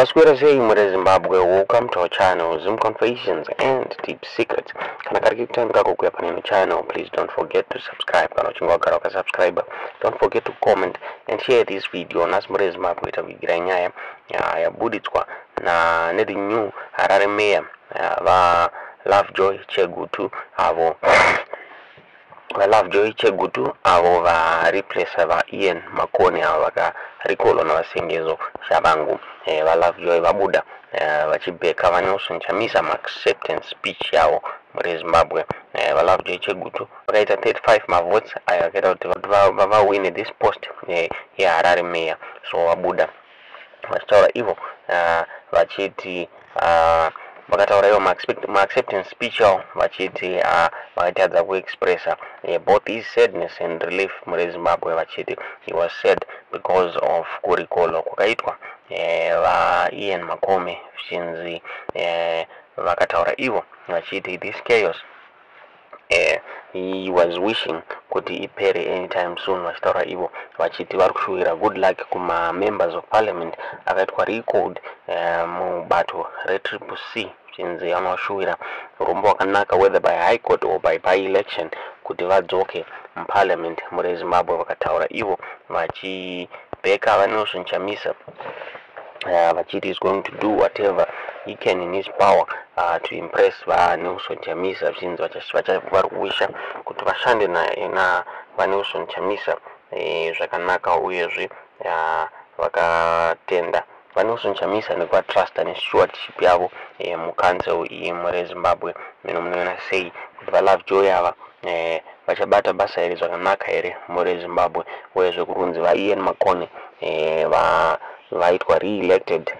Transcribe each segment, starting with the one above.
Maswera sei muri Zimbabwe, welcome to our channel Zim Confessions and Deep Secrets. Kana kari time kako kuya paneno channel, please don't forget to subscribe. Kana uchingo kara subscribe, don't forget to comment and share this video. Nas muri Zimbabwe itavigira nyaya ya buditswa na nedi new Harare Mayor va Lovejoy Chegutu avo Lovejoy Chegutu avo va replace va Ian Makone avo vaka rikolo na vasengezo shabangu va Lovejoy vabuda vachibheka vaNelson Chamisa acceptance speech yavo muri Zimbabwe. Va Lovejoy Chegutu vakaita 35 mavotes ayo akaita kuti vawine this post yeHarare Mayor, so vabuda vachitaura ivo vachiti vakataura ivo acceptance speech yavo vachiti vakatadza kuexpressa both his sadness and relief muri Zimbabwe, vachiti he was sad because of kurikolo kwakaitwa va Ian Makone zvinzi vakataura ivo vachiti this chaos he was wishing kuti ipere anytime soon. Vachitaura ivo vachiti vari kushuwira good luck kuma members of parliament akaitwa recalled mubato retriple C zvinzi anoshuwira urombo hwakanaka whether by high court or by election kuti vadzoke muparliament muri Zimbabwe. Vakataura ivo vachibheka vaNelson Chamisa vachiti is going to do whatever he can in his power to impress vaNelson Chamisa. Zvinzi vari kuwisha kuti vashande na vaNelson Chamisa zvakanaka uyezve vakatenda vaNelson Chamisa nekuvatrusta nestewardship yavo mucouncil iyi muri Zimbabwe. Mino munoona sei kuti vaLovejoy ava vachabata basa iri zvakanaka here muri Zimbabwe, uyezve kurunzi vaIan Makone vaitwa re-elected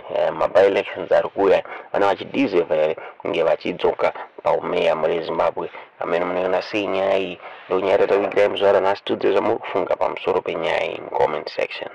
by-elections ari kuuya vana vachideserve here kunge vachidzoka paumeya muri Zimbabwe. Amene munoona sei nyaya iyi ndonyaya yatavigira muzuva ranhasi. Tudze zvamuri kufunga pamusoro penyaya iyi mucomment section.